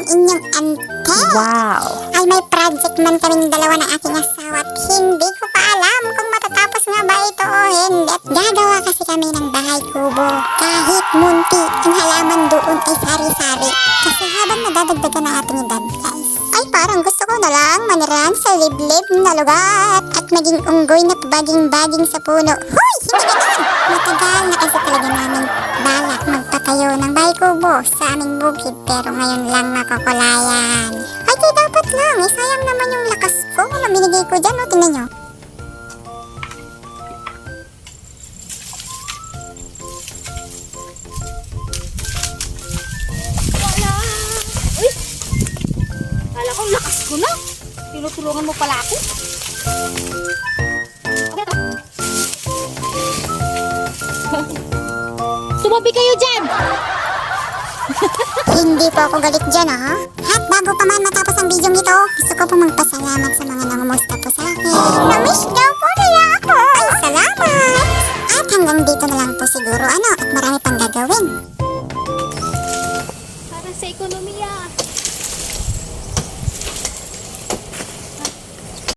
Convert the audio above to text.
inyong ante. Wow! Ay may project man kaming dalawa ng aking asawa at hindi ko pa alam kung matatapos nga ba ito o hindi. Gagawa kasi kami ng bahay kubo. Kahit munti, ang halaman doon ay sari-sari. Kasi habang nadadagdagan na ating edad, guys, ay parang gusto ko na lang manirahan sa liblib na lugar at maging unggoy na pabaging-baging sa puno. Hoy! Hindi ganun! Matagal na kasi talaga namin balak magpatayo ng bahay kubo sa aming bukid pero ngayon lang makakulayan. Ay di dapat lang, sayang naman yung lakas ko na binigay ko dyan, o tingnan nyo. Uy! Kala ko lakas ko na. Tinutulungan mo pala ako. Sumabi kayo dyan! Hindi po ako galit dyan, ha? At bago pa man matapos ang video nito, gusto ko po magpasalamat sa mga nangumusta po sa akin. Namiss daw po nila ako. Ay, salamat! At hanggang dito na lang po siguro, at marami pang gagawin. Para sa ekonomiya.